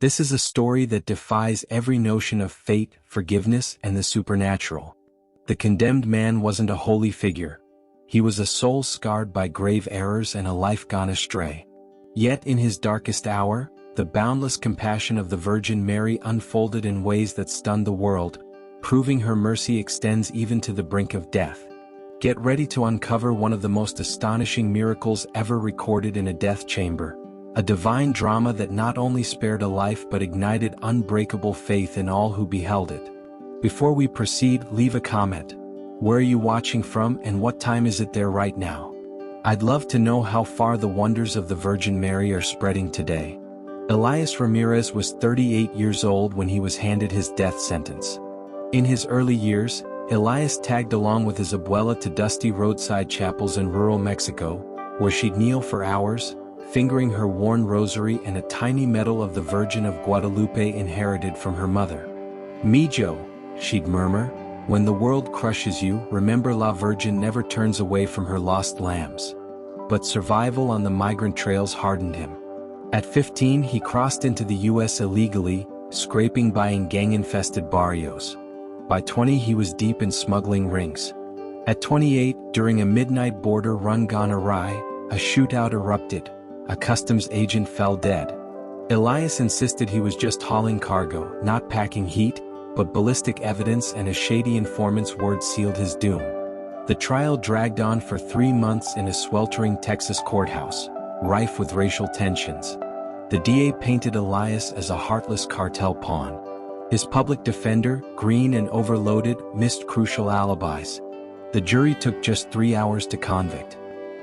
This is a story that defies every notion of fate, forgiveness, and the supernatural. The condemned man wasn't a holy figure. He was a soul scarred by grave errors and a life gone astray. Yet in his darkest hour, the boundless compassion of the Virgin Mary unfolded in ways that stunned the world, proving her mercy extends even to the brink of death. Get ready to uncover one of the most astonishing miracles ever recorded in a death chamber, a divine drama that not only spared a life but ignited unbreakable faith in all who beheld it. Before we proceed, leave a comment. Where are you watching from and what time is it there right now? I'd love to know how far the wonders of the Virgin Mary are spreading today. Elias Ramirez was 38 years old when he was handed his death sentence. In his early years, Elias tagged along with his abuela to dusty roadside chapels in rural Mexico, where she'd kneel for hours, fingering her worn rosary and a tiny medal of the Virgin of Guadalupe inherited from her mother. "Mijo," she'd murmur, "when the world crushes you, remember La Virgin never turns away from her lost lambs." But survival on the migrant trails hardened him. At 15 he crossed into the US illegally, scraping by in gang-infested barrios. By 20 he was deep in smuggling rings. At 28, during a midnight border run gone awry, a shootout erupted. A customs agent fell dead. Elias insisted he was just hauling cargo, not packing heat, but ballistic evidence and a shady informant's word sealed his doom. The trial dragged on for 3 months in a sweltering Texas courthouse, rife with racial tensions. The DA painted Elias as a heartless cartel pawn. His public defender, green and overloaded, missed crucial alibis. The jury took just 3 hours to convict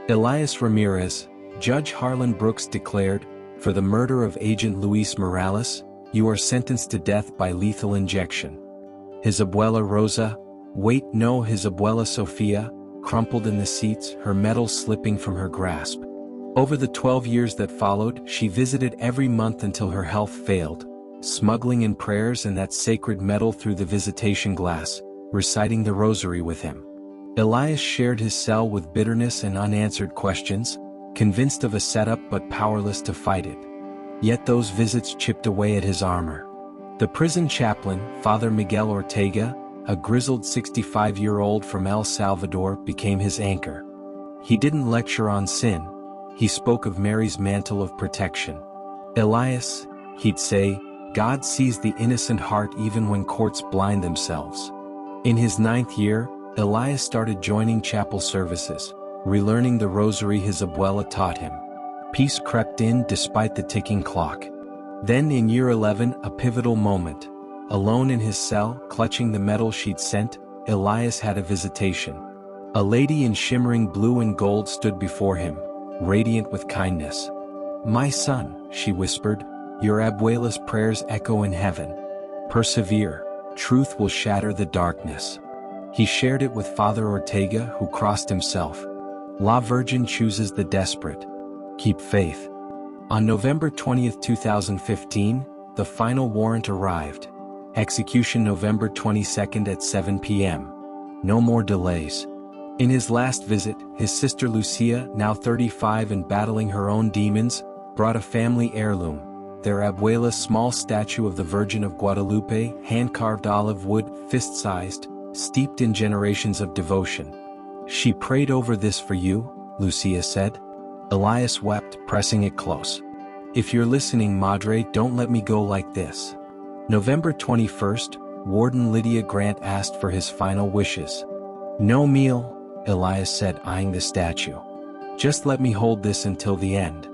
Elias Ramirez. Judge Harlan Brooks declared, "For the murder of Agent Luis Morales, you are sentenced to death by lethal injection." His abuela Rosa, his abuela Sofia, crumpled in the seats, her medal slipping from her grasp. Over the 12 years that followed, she visited every month until her health failed, smuggling in prayers and that sacred medal through the visitation glass, reciting the rosary with him. Elias shared his cell with bitterness and unanswered questions, convinced of a setup but powerless to fight it. Yet those visits chipped away at his armor. The prison chaplain, Father Miguel Ortega, a grizzled 65-year-old from El Salvador, became his anchor. He didn't lecture on sin. He spoke of Mary's mantle of protection. "Elias," he'd say, "God sees the innocent heart even when courts blind themselves." In his 9th year, Elias started joining chapel services, relearning the rosary his abuela taught him. Peace crept in despite the ticking clock. Then in year 11, a pivotal moment. Alone in his cell, clutching the medal she'd sent, Elias had a visitation. A lady in shimmering blue and gold stood before him, radiant with kindness. "My son," she whispered, "your abuela's prayers echo in heaven. Persevere. Truth will shatter the darkness." He shared it with Father Ortega, who crossed himself. La Virgin chooses the desperate. Keep faith. On November 20, 2015, the final warrant arrived. Execution November 22 at 7 p.m. No more delays. In his last visit, his sister Lucia, now 35 and battling her own demons, brought a family heirloom, their abuela's small statue of the Virgin of Guadalupe, hand-carved olive wood, fist-sized, steeped in generations of devotion. "She prayed over this for you," Lucia said. Elias wept, pressing it close. "If you're listening, Madre, don't let me go like this." November 21, Warden Lydia Grant asked for his final wishes. "No meal," Elias said, eyeing the statue. "Just let me hold this until the end."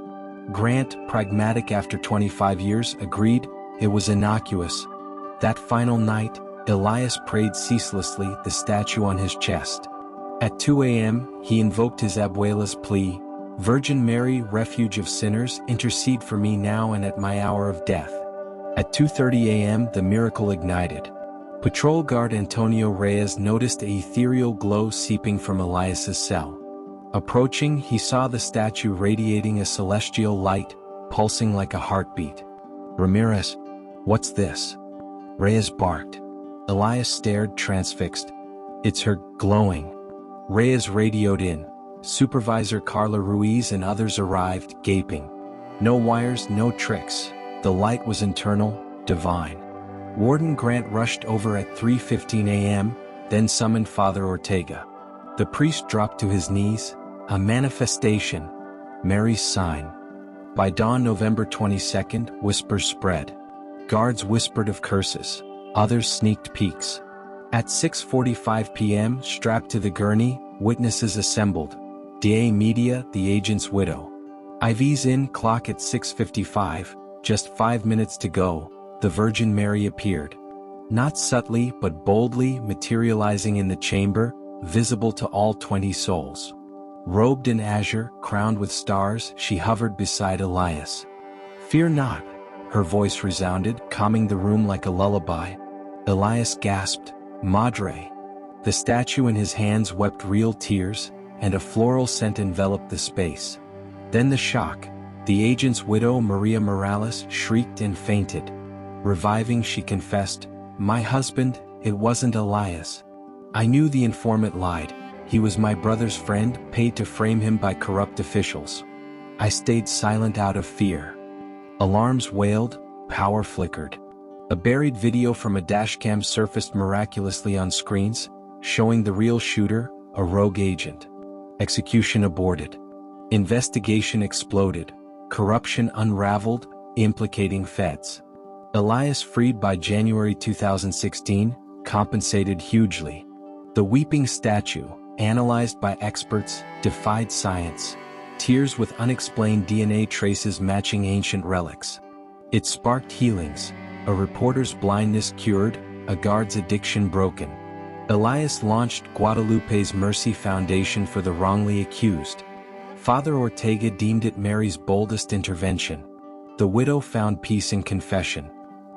Grant, pragmatic after 25 years, agreed. It was innocuous. That final night, Elias prayed ceaselessly, the statue on his chest. At 2 a.m., he invoked his abuela's plea, "Virgin Mary, refuge of sinners, intercede for me now and at my hour of death." At 2:30 a.m., the miracle ignited. Patrol guard Antonio Reyes noticed an ethereal glow seeping from Elias's cell. Approaching, he saw the statue radiating a celestial light, pulsing like a heartbeat. "Ramirez, what's this?" Reyes barked. Elias stared, transfixed. "It's her, glowing." Reyes radioed in. Supervisor Carla Ruiz and others arrived, gaping. "No wires, no tricks. The light was internal, divine. Warden Grant rushed over at 3:15 a.m., then summoned Father Ortega. The priest dropped to his knees, a manifestation, Mary's sign. By dawn November 22nd, whispers spread. Guards whispered of curses, others sneaked peeks. At 6:45 p.m., strapped to the gurney, witnesses assembled. DA Media, the agent's widow. IV's in clock at 6:55, just 5 minutes to go, the Virgin Mary appeared. Not subtly but boldly materializing in the chamber, visible to all 20 souls. Robed in azure, crowned with stars, she hovered beside Elias. "Fear not," her voice resounded, calming the room like a lullaby. Elias gasped, "Madre." The statue in his hands wept real tears, and a floral scent enveloped the space. Then the shock. The agent's widow, Maria Morales, shrieked and fainted. Reviving, she confessed, "My husband, it wasn't Elias. I knew the informant lied. He was my brother's friend, paid to frame him by corrupt officials. I stayed silent out of fear." Alarms wailed, power flickered. A buried video from a dashcam surfaced miraculously on screens, showing the real shooter, a rogue agent. Execution aborted. Investigation exploded. Corruption unraveled, implicating feds. Elias, freed by January 2016, compensated hugely. The weeping statue, analyzed by experts, defied science. Tears with unexplained DNA traces matching ancient relics. It sparked healings, a reporter's blindness cured, a guard's addiction broken. Elias launched Guadalupe's Mercy Foundation for the wrongly accused. Father Ortega deemed it Mary's boldest intervention. The widow found peace in confession.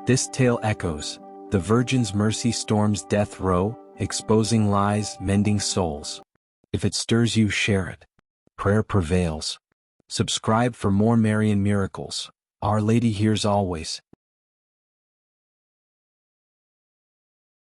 This tale echoes. The Virgin's mercy storms death row, exposing lies, mending souls. If it stirs you, share it. Prayer prevails. Subscribe for more Marian miracles. Our Lady hears always.